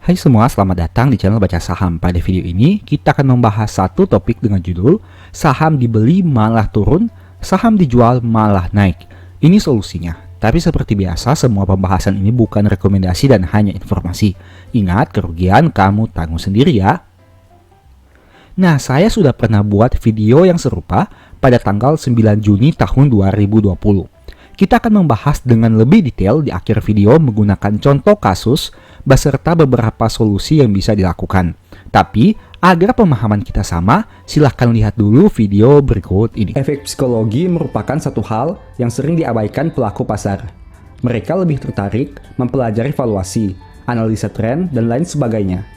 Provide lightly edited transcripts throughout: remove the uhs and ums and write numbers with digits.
Hai semua, selamat datang di channel Baca Saham. Pada video ini, kita akan membahas satu topik dengan judul Saham dibeli malah turun, saham dijual malah naik. Ini solusinya. Tapi seperti biasa, semua pembahasan ini bukan rekomendasi dan hanya informasi. Ingat, kerugian kamu tanggung sendiri ya. Nah, saya sudah pernah buat video yang serupa pada tanggal 9 Juni tahun 2020. Kita akan membahas dengan lebih detail di akhir video menggunakan contoh kasus beserta beberapa solusi yang bisa dilakukan. Tapi, agar pemahaman kita sama, silahkan lihat dulu video berikut ini. Efek psikologi merupakan satu hal yang sering diabaikan pelaku pasar. Mereka lebih tertarik mempelajari valuasi, analisa tren, dan lain sebagainya.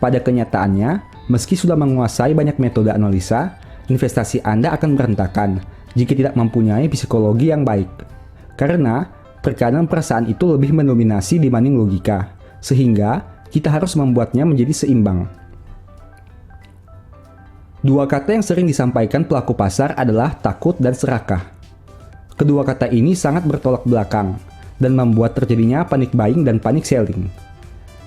Pada kenyataannya, meski sudah menguasai banyak metode analisa, investasi Anda akan berantakan jika tidak mempunyai psikologi yang baik. Karena, terkadang perasaan itu lebih mendominasi dibanding logika, sehingga kita harus membuatnya menjadi seimbang. Dua kata yang sering disampaikan pelaku pasar adalah takut dan serakah. Kedua kata ini sangat bertolak belakang dan membuat terjadinya panic buying dan panic selling.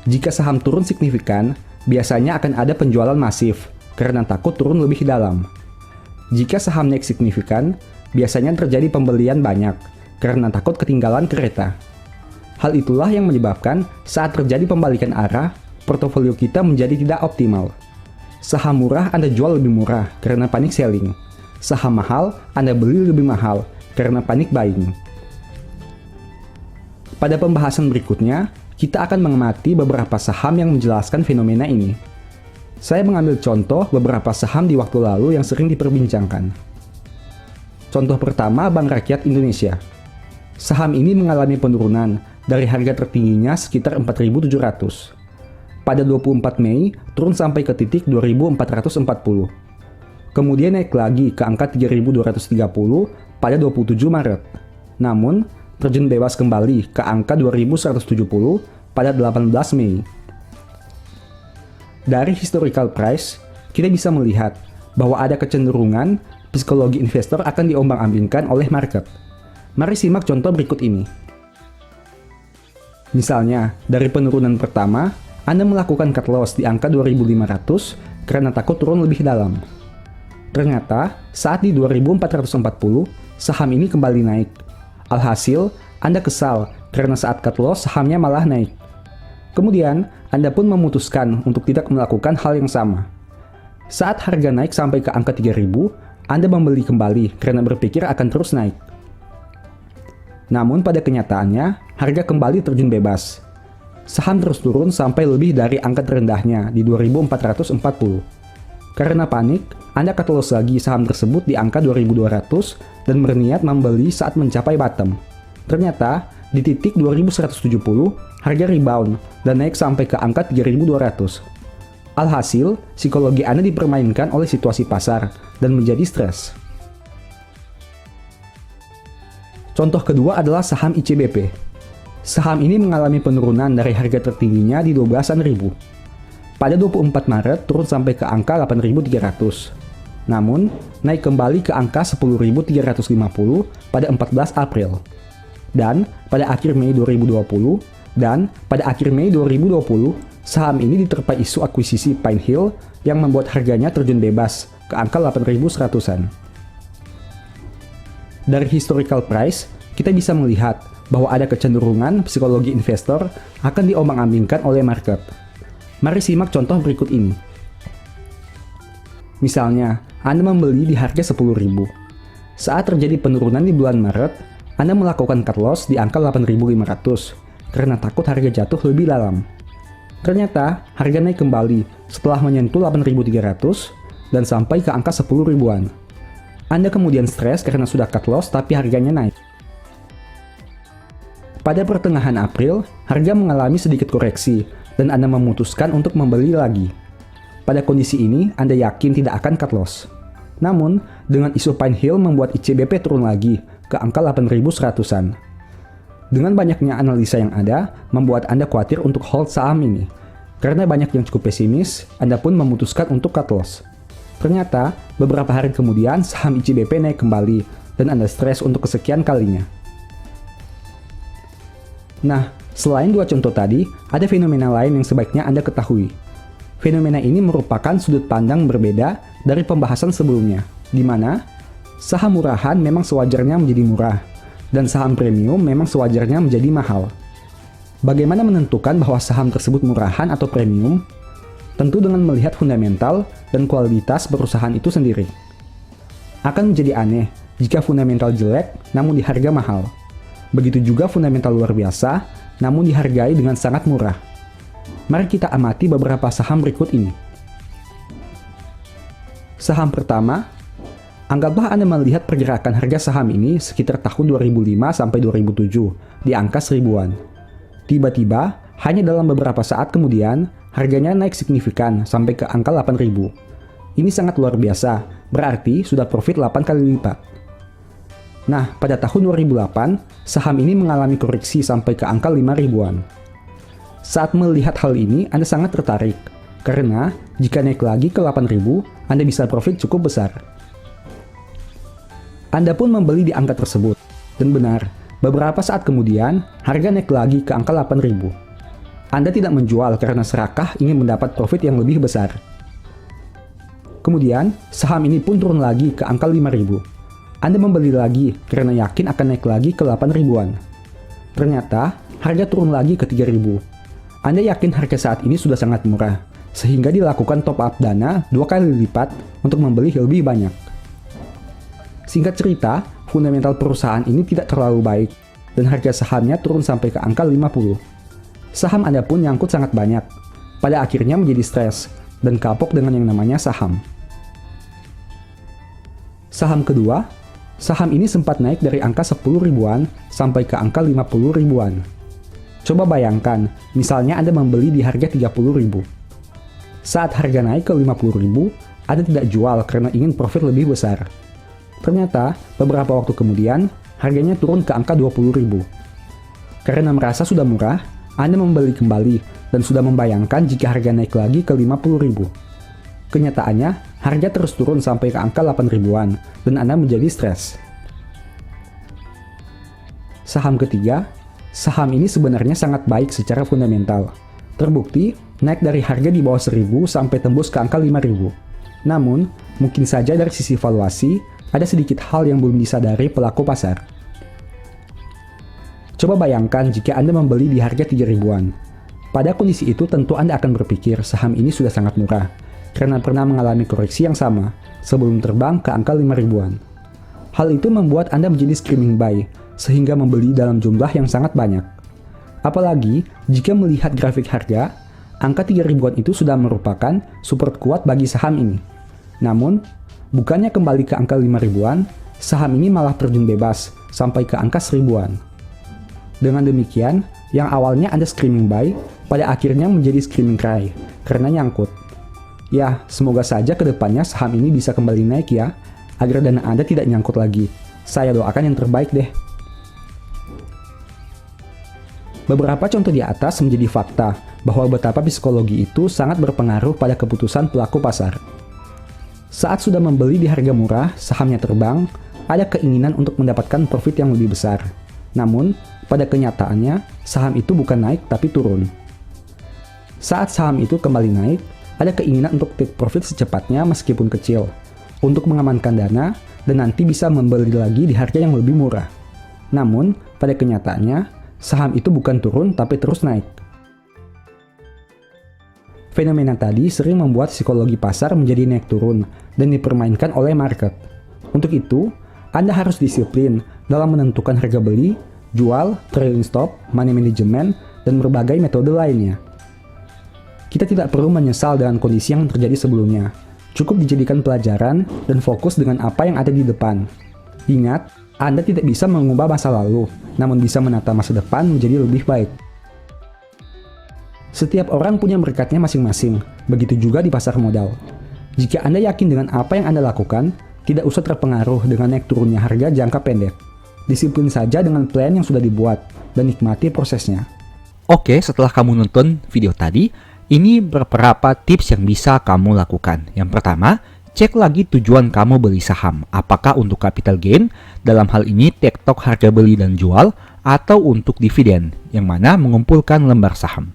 Jika saham turun signifikan, biasanya akan ada penjualan masif karena takut turun lebih dalam. Jika saham naik signifikan, biasanya terjadi pembelian banyak karena takut ketinggalan kereta. Hal itulah yang menyebabkan saat terjadi pembalikan arah, portofolio kita menjadi tidak optimal. Saham murah Anda jual lebih murah karena panic selling. Saham mahal Anda beli lebih mahal karena panic buying. Pada pembahasan berikutnya, kita akan mengamati beberapa saham yang menjelaskan fenomena ini. Saya mengambil contoh beberapa saham di waktu lalu yang sering diperbincangkan. Contoh pertama, Bank Rakyat Indonesia. Saham ini mengalami penurunan dari harga tertingginya sekitar 4.700. Pada 24 Mei, turun sampai ke titik 2.440. Kemudian naik lagi ke angka 3.230 pada 27 Maret. Namun, terjun bebas kembali ke angka 2.170 pada 18 Mei. Dari historical price, kita bisa melihat bahwa ada kecenderungan psikologi investor akan diombang-ambingkan oleh market. Mari simak contoh berikut ini. Misalnya, dari penurunan pertama, Anda melakukan cut loss di angka 2.500 karena takut turun lebih dalam. Ternyata, saat di 2.440, saham ini kembali naik. Alhasil, Anda kesal karena saat cut loss sahamnya malah naik. Kemudian, Anda pun memutuskan untuk tidak melakukan hal yang sama. Saat harga naik sampai ke angka 3.000, Anda membeli kembali karena berpikir akan terus naik. Namun pada kenyataannya, harga kembali terjun bebas. Saham terus turun sampai lebih dari angka terendahnya di 2.440. Karena panik, Anda cut loss lagi saham tersebut di angka 2.200 dan berniat membeli saat mencapai bottom. Ternyata, di titik 2.170, harga rebound dan naik sampai ke angka 3.200. Alhasil, psikologi Anda dipermainkan oleh situasi pasar dan menjadi stres. Contoh kedua adalah saham ICBP. Saham ini mengalami penurunan dari harga tertingginya di 12-an ribu. Pada 24 Maret turun sampai ke angka 8.300. Namun, naik kembali ke angka 10.350 pada 14 April. Dan pada akhir Mei 2020, saham ini diterpa isu akuisisi Pine Hill yang membuat harganya terjun bebas ke angka 8.100-an. Dari historical price, kita bisa melihat bahwa ada kecenderungan psikologi investor akan diombang-ambingkan oleh market. Mari simak contoh berikut ini. Misalnya, Anda membeli di harga 10.000. Saat terjadi penurunan di bulan Maret, Anda melakukan cut loss di angka 8.500 karena takut harga jatuh lebih dalam. Ternyata, harga naik kembali setelah menyentuh 8.300 dan sampai ke angka 10 ribuan. Anda kemudian stres karena sudah cut loss tapi harganya naik. Pada pertengahan April, harga mengalami sedikit koreksi dan Anda memutuskan untuk membeli lagi. Pada kondisi ini, Anda yakin tidak akan cut loss. Namun, dengan isu Pine Hill membuat ICBP turun lagi ke angka 8.100-an. Dengan banyaknya analisa yang ada, membuat Anda khawatir untuk hold saham ini. Karena banyak yang cukup pesimis, Anda pun memutuskan untuk cut loss. Ternyata, beberapa hari kemudian saham ICBP naik kembali dan Anda stres untuk kesekian kalinya. Nah, Selain dua contoh tadi, ada fenomena lain yang sebaiknya Anda ketahui. Fenomena ini merupakan sudut pandang berbeda dari pembahasan sebelumnya, di mana saham murahan memang sewajarnya menjadi murah, dan saham premium memang sewajarnya menjadi mahal. Bagaimana menentukan bahwa saham tersebut murahan atau premium? Tentu dengan melihat fundamental dan kualitas perusahaan itu sendiri. Akan menjadi aneh jika fundamental jelek namun di harga mahal. Begitu juga fundamental luar biasa namun dihargai dengan sangat murah. Mari kita amati beberapa saham berikut ini. Saham pertama, anggaplah Anda melihat pergerakan harga saham ini sekitar tahun 2005 sampai 2007 di angka seribuan. Tiba-tiba, hanya dalam beberapa saat kemudian, harganya naik signifikan sampai ke angka 8.000. Ini sangat luar biasa, berarti sudah profit 8 kali lipat. Nah, pada tahun 2008, saham ini mengalami koreksi sampai ke angka 5.000-an. Saat melihat hal ini, Anda sangat tertarik, karena jika naik lagi ke 8.000, Anda bisa profit cukup besar. Anda pun membeli di angka tersebut, dan benar, beberapa saat kemudian, harga naik lagi ke angka 8.000. Anda tidak menjual karena serakah ingin mendapat profit yang lebih besar. Kemudian, saham ini pun turun lagi ke angka 5.000. Anda membeli lagi karena yakin akan naik lagi ke 8.000-an. Ternyata, harga turun lagi ke 3.000. Anda yakin harga saat ini sudah sangat murah, sehingga dilakukan top up dana 2 kali lipat untuk membeli lebih banyak. Singkat cerita, fundamental perusahaan ini tidak terlalu baik, dan harga sahamnya turun sampai ke angka 50. Saham Anda pun nyangkut sangat banyak. Pada akhirnya menjadi stres, dan kapok dengan yang namanya saham. Saham kedua, saham ini sempat naik dari angka 10 ribuan sampai ke angka 50 ribuan. Coba bayangkan, misalnya Anda membeli di harga 30 ribu. Saat harga naik ke 50 ribu, Anda tidak jual karena ingin profit lebih besar. Ternyata, beberapa waktu kemudian, harganya turun ke angka 20 ribu. Karena merasa sudah murah, Anda membeli kembali dan sudah membayangkan jika harga naik lagi ke 50 ribu. Kenyataannya, harga terus turun sampai ke angka 8 ribuan, dan Anda menjadi stres. Saham ketiga, saham ini sebenarnya sangat baik secara fundamental. Terbukti, naik dari harga di bawah 1.000 sampai tembus ke angka 5.000. Namun, mungkin saja dari sisi valuasi, ada sedikit hal yang belum disadari pelaku pasar. Coba bayangkan jika Anda membeli di harga 3 ribuan. Pada kondisi itu tentu Anda akan berpikir saham ini sudah sangat murah, karena pernah mengalami koreksi yang sama sebelum terbang ke angka 5 ribuan. Hal itu membuat Anda menjadi screaming buy, sehingga membeli dalam jumlah yang sangat banyak. Apalagi jika melihat grafik harga, angka 3 ribuan itu sudah merupakan support kuat bagi saham ini. Namun, bukannya kembali ke angka 5 ribuan, saham ini malah terjun bebas sampai ke angka 1.000-an. Dengan demikian, yang awalnya Anda screaming buy, pada akhirnya menjadi screaming cry, karena nyangkut. Ya, semoga saja ke depannya saham ini bisa kembali naik ya, agar dana Anda tidak nyangkut lagi. Saya doakan yang terbaik deh. Beberapa contoh di atas menjadi fakta bahwa betapa psikologi itu sangat berpengaruh pada keputusan pelaku pasar. Saat sudah membeli di harga murah, sahamnya terbang, ada keinginan untuk mendapatkan profit yang lebih besar. Namun, pada kenyataannya, saham itu bukan naik tapi turun. Saat saham itu kembali naik, ada keinginan untuk take profit secepatnya meskipun kecil, untuk mengamankan dana dan nanti bisa membeli lagi di harga yang lebih murah. Namun, pada kenyataannya, saham itu bukan turun tapi terus naik. Fenomena tadi sering membuat psikologi pasar menjadi naik turun dan dipermainkan oleh market. Untuk itu, Anda harus disiplin dalam menentukan harga beli, jual, trailing stop, money management, dan berbagai metode lainnya. Kita tidak perlu menyesal dengan kondisi yang terjadi sebelumnya. Cukup dijadikan pelajaran dan fokus dengan apa yang ada di depan. Ingat, Anda tidak bisa mengubah masa lalu, namun bisa menata masa depan menjadi lebih baik. Setiap orang punya berkatnya masing-masing, begitu juga di pasar modal. Jika Anda yakin dengan apa yang Anda lakukan, tidak usah terpengaruh dengan naik turunnya harga jangka pendek. Disiplin saja dengan plan yang sudah dibuat, dan nikmati prosesnya. Oke, setelah kamu nonton video tadi, ini beberapa tips yang bisa kamu lakukan. Yang pertama, cek lagi tujuan kamu beli saham. Apakah untuk capital gain, dalam hal ini tektok harga beli dan jual, atau untuk dividen, yang mana mengumpulkan lembar saham.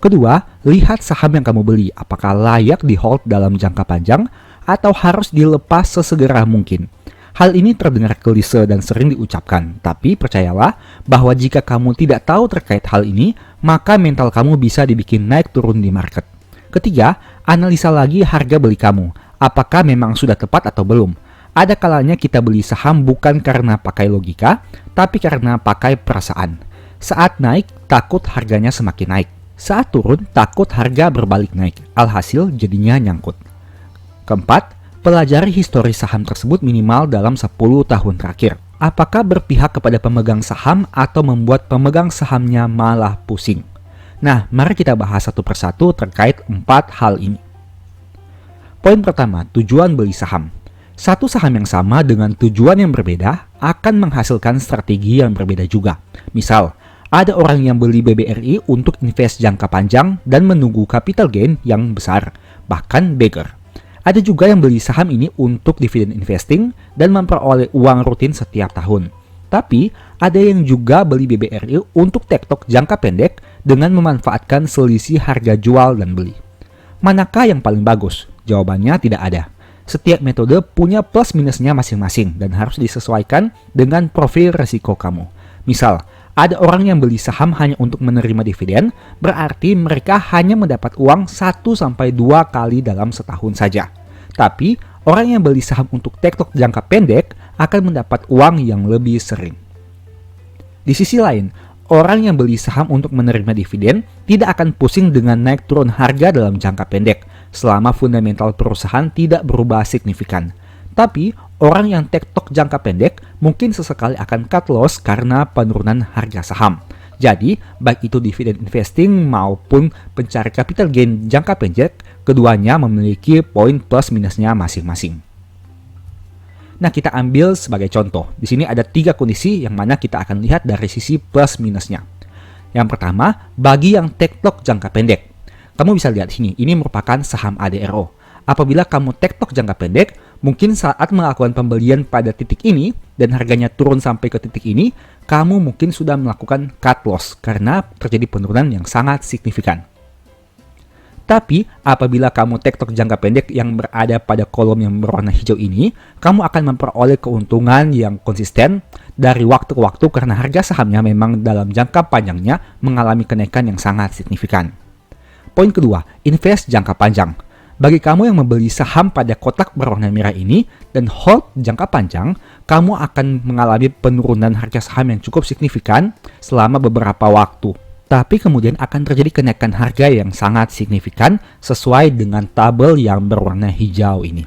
Kedua, lihat saham yang kamu beli, apakah layak di hold dalam jangka panjang, atau harus dilepas sesegera mungkin. Hal ini terdengar klise dan sering diucapkan, tapi percayalah bahwa jika kamu tidak tahu terkait hal ini, maka mental kamu bisa dibikin naik turun di market. Ketiga, analisa lagi harga beli kamu. Apakah memang sudah tepat atau belum? Ada kalanya kita beli saham bukan karena pakai logika, tapi karena pakai perasaan. Saat naik, takut harganya semakin naik. Saat turun, takut harga berbalik naik. Alhasil jadinya nyangkut. Keempat, pelajari histori saham tersebut minimal dalam 10 tahun terakhir. Apakah berpihak kepada pemegang saham atau membuat pemegang sahamnya malah pusing? Nah, mari kita bahas satu persatu terkait 4 hal ini. Poin pertama, tujuan beli saham. Satu saham yang sama dengan tujuan yang berbeda akan menghasilkan strategi yang berbeda juga. Misal, ada orang yang beli BBRI untuk invest jangka panjang dan menunggu capital gain yang besar, bahkan beggar. Ada juga yang beli saham ini untuk dividen investing dan memperoleh uang rutin setiap tahun. Tapi, ada yang juga beli BBRI untuk tektok jangka pendek dengan memanfaatkan selisih harga jual dan beli. Manakah yang paling bagus? Jawabannya tidak ada. Setiap metode punya plus minusnya masing-masing dan harus disesuaikan dengan profil resiko kamu. Misal, ada orang yang beli saham hanya untuk menerima dividen, berarti mereka hanya mendapat uang 1-2 kali dalam setahun saja. Tapi, orang yang beli saham untuk tektok jangka pendek akan mendapat uang yang lebih sering. Di sisi lain, orang yang beli saham untuk menerima dividen tidak akan pusing dengan naik turun harga dalam jangka pendek selama fundamental perusahaan tidak berubah signifikan. Tapi, orang yang tektok jangka pendek mungkin sesekali akan cut loss karena penurunan harga saham. Jadi, baik itu dividen investing maupun pencari capital gain jangka pendek, keduanya memiliki poin plus minusnya masing-masing. Nah, kita ambil sebagai contoh. Di sini ada 3 kondisi yang mana kita akan lihat dari sisi plus minusnya. Yang pertama, bagi yang tektok jangka pendek. Kamu bisa lihat sini, ini merupakan saham ADRO. Apabila kamu tektok jangka pendek, mungkin saat melakukan pembelian pada titik ini dan harganya turun sampai ke titik ini, kamu mungkin sudah melakukan cut loss karena terjadi penurunan yang sangat signifikan. Tapi, apabila kamu tektok jangka pendek yang berada pada kolom yang berwarna hijau ini, kamu akan memperoleh keuntungan yang konsisten dari waktu ke waktu karena harga sahamnya memang dalam jangka panjangnya mengalami kenaikan yang sangat signifikan. Poin kedua, invest jangka panjang. Bagi kamu yang membeli saham pada kotak berwarna merah ini dan hold jangka panjang, kamu akan mengalami penurunan harga saham yang cukup signifikan selama beberapa waktu. Tapi kemudian akan terjadi kenaikan harga yang sangat signifikan sesuai dengan tabel yang berwarna hijau ini.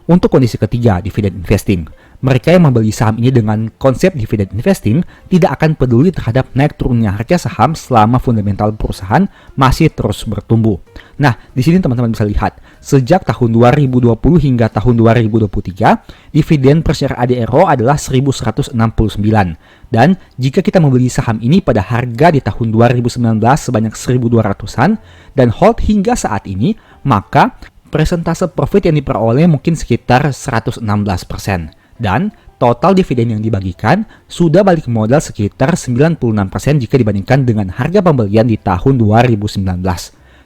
Untuk kondisi ketiga, dividen investing. Mereka yang membeli saham ini dengan konsep dividen investing tidak akan peduli terhadap naik turunnya harga saham selama fundamental perusahaan masih terus bertumbuh. Nah, di sini teman-teman bisa lihat, sejak tahun 2020 hingga tahun 2023, dividen per share ADRO adalah 1.169. Dan jika kita membeli saham ini pada harga di tahun 2019 sebanyak 1.200-an dan hold hingga saat ini, maka persentase profit yang diperoleh mungkin sekitar 116%. Dan total dividen yang dibagikan sudah balik modal sekitar 96% jika dibandingkan dengan harga pembelian di tahun 2019.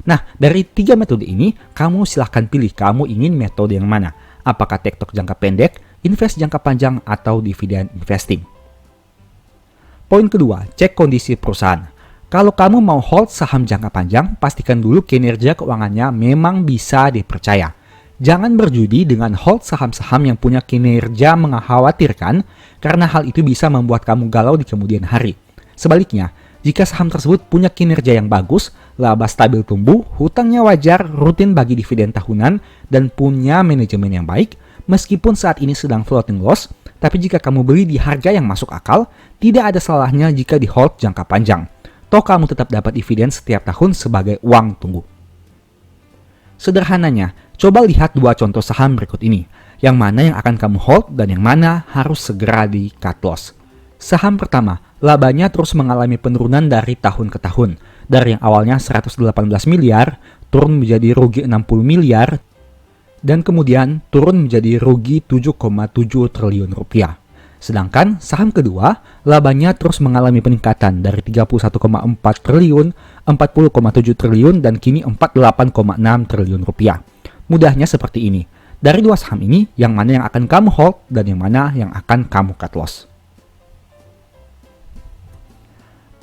Nah, dari 3 metode ini, kamu silahkan pilih kamu ingin metode yang mana. Apakah tektok jangka pendek, invest jangka panjang, atau dividen investing. Poin kedua, cek kondisi perusahaan. Kalau kamu mau hold saham jangka panjang, pastikan dulu kinerja keuangannya memang bisa dipercaya. Jangan berjudi dengan hold saham-saham yang punya kinerja mengkhawatirkan karena hal itu bisa membuat kamu galau di kemudian hari. Sebaliknya, jika saham tersebut punya kinerja yang bagus, laba stabil tumbuh, hutangnya wajar, rutin bagi dividen tahunan, dan punya manajemen yang baik, meskipun saat ini sedang floating loss, tapi jika kamu beli di harga yang masuk akal, tidak ada salahnya jika di hold jangka panjang. Toh kamu tetap dapat dividen setiap tahun sebagai uang tunggu. Sederhananya, coba lihat 2 contoh saham berikut ini, yang mana yang akan kamu hold dan yang mana harus segera di cut loss. Saham pertama, labanya terus mengalami penurunan dari tahun ke tahun, dari yang awalnya 118 miliar turun menjadi rugi 60 miliar, dan kemudian turun menjadi rugi 7,7 triliun rupiah. Sedangkan saham kedua, labanya terus mengalami peningkatan dari 31,4 triliun, 40,7 triliun, dan kini 48,6 triliun rupiah. Mudahnya seperti ini. Dari dua saham ini, yang mana yang akan kamu hold dan yang mana yang akan kamu cut loss.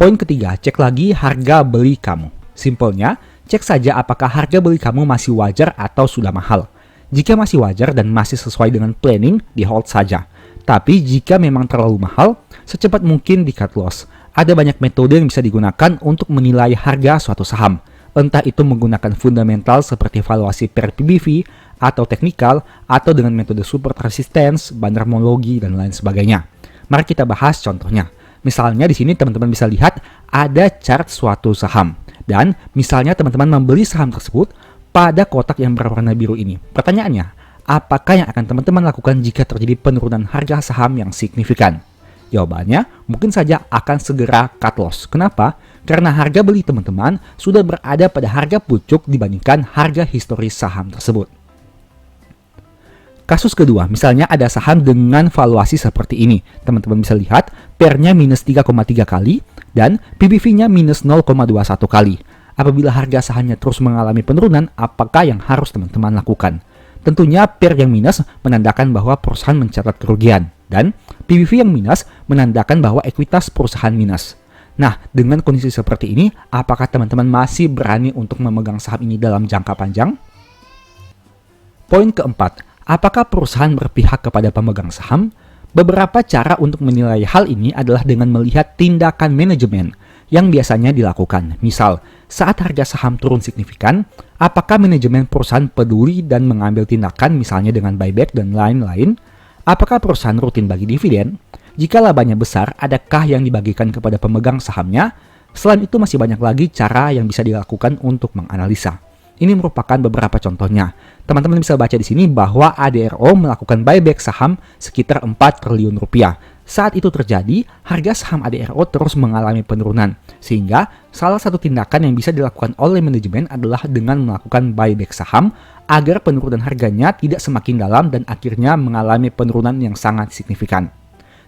Poin ketiga, cek lagi harga beli kamu. Simpelnya, cek saja apakah harga beli kamu masih wajar atau sudah mahal. Jika masih wajar dan masih sesuai dengan planning, di hold saja. Tapi jika memang terlalu mahal, secepat mungkin di cut loss. Ada banyak metode yang bisa digunakan untuk menilai harga suatu saham. Entah itu menggunakan fundamental seperti valuasi per PBV, atau teknikal, atau dengan metode support resistance, bandarmologi, dan lain sebagainya. Mari kita bahas contohnya. Misalnya di sini teman-teman bisa lihat ada chart suatu saham. Dan misalnya teman-teman membeli saham tersebut pada kotak yang berwarna biru ini. Pertanyaannya, apakah yang akan teman-teman lakukan jika terjadi penurunan harga saham yang signifikan? Jawabannya, mungkin saja akan segera cut loss. Kenapa? Karena harga beli teman-teman sudah berada pada harga pucuk dibandingkan harga historis saham tersebut. Kasus kedua, misalnya ada saham dengan valuasi seperti ini. Teman-teman bisa lihat, PER-nya minus 3,3 kali dan PBV-nya minus 0,21 kali. Apabila harga sahamnya terus mengalami penurunan, apakah yang harus teman-teman lakukan? Tentunya PER yang minus menandakan bahwa perusahaan mencatat kerugian, dan PBV yang minus menandakan bahwa ekuitas perusahaan minus. Nah, dengan kondisi seperti ini, apakah teman-teman masih berani untuk memegang saham ini dalam jangka panjang? Poin keempat, apakah perusahaan berpihak kepada pemegang saham? Beberapa cara untuk menilai hal ini adalah dengan melihat tindakan manajemen yang biasanya dilakukan. Misal, saat harga saham turun signifikan, apakah manajemen perusahaan peduli dan mengambil tindakan misalnya dengan buyback dan lain-lain? Apakah perusahaan rutin bagi dividen? Jika labanya besar, adakah yang dibagikan kepada pemegang sahamnya? Selain itu masih banyak lagi cara yang bisa dilakukan untuk menganalisa. Ini merupakan beberapa contohnya. Teman-teman bisa baca di sini bahwa ADRO melakukan buyback saham sekitar 4 triliun rupiah. Saat itu terjadi, harga saham ADRO terus mengalami penurunan. Sehingga, salah satu tindakan yang bisa dilakukan oleh manajemen adalah dengan melakukan buyback saham agar penurunan harganya tidak semakin dalam dan akhirnya mengalami penurunan yang sangat signifikan.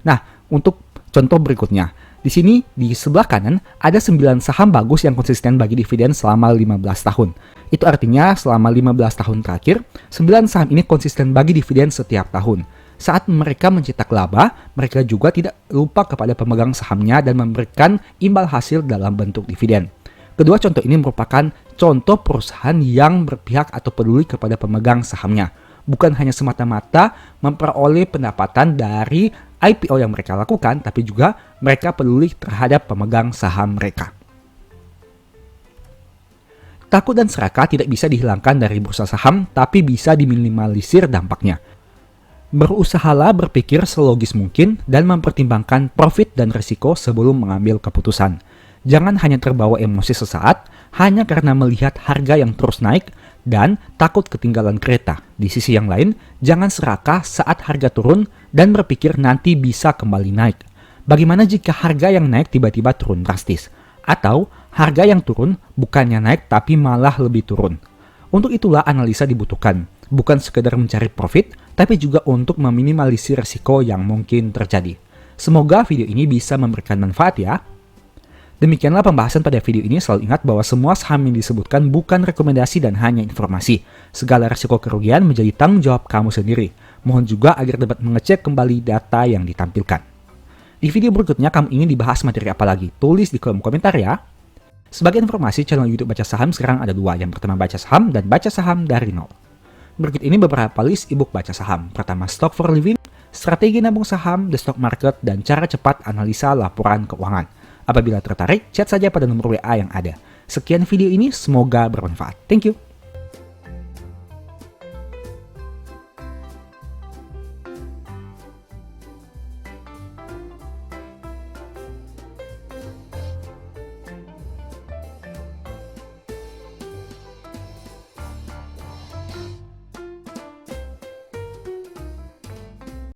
Nah, untuk contoh berikutnya. Di sini, di sebelah kanan, ada 9 saham bagus yang konsisten bagi dividen selama 15 tahun. Itu artinya selama 15 tahun terakhir, 9 saham ini konsisten bagi dividen setiap tahun. Saat mereka mencetak laba, mereka juga tidak lupa kepada pemegang sahamnya dan memberikan imbal hasil dalam bentuk dividen. Kedua contoh ini merupakan contoh perusahaan yang berpihak atau peduli kepada pemegang sahamnya. Bukan hanya semata-mata memperoleh pendapatan dari IPO yang mereka lakukan, tapi juga mereka peduli terhadap pemegang saham mereka. Takut dan serakah tidak bisa dihilangkan dari bursa saham, tapi bisa diminimalisir dampaknya. Berusahalah berpikir selogis mungkin dan mempertimbangkan profit dan risiko sebelum mengambil keputusan. Jangan hanya terbawa emosi sesaat, hanya karena melihat harga yang terus naik dan takut ketinggalan kereta. Di sisi yang lain, jangan serakah saat harga turun dan berpikir nanti bisa kembali naik. Bagaimana jika harga yang naik tiba-tiba turun drastis? Atau harga yang turun bukannya naik tapi malah lebih turun? Untuk itulah analisa dibutuhkan. Bukan sekedar mencari profit, tapi juga untuk meminimalisir risiko yang mungkin terjadi. Semoga video ini bisa memberikan manfaat ya. Demikianlah pembahasan pada video ini. Selalu ingat bahwa semua saham yang disebutkan bukan rekomendasi dan hanya informasi. Segala risiko kerugian menjadi tanggung jawab kamu sendiri. Mohon juga agar dapat mengecek kembali data yang ditampilkan. Di video berikutnya kamu ingin dibahas materi apa lagi? Tulis di kolom komentar ya. Sebagai informasi, channel YouTube Baca Saham sekarang ada 2. Yang pertama Baca Saham dan Baca Saham dari Nol. Berikut ini beberapa list ebook baca saham. Pertama, Stock for Living, Strategi Nabung Saham, The Stock Market, dan Cara Cepat Analisa Laporan Keuangan. Apabila tertarik, chat saja pada nomor WA yang ada. Sekian video ini, semoga bermanfaat. Thank you.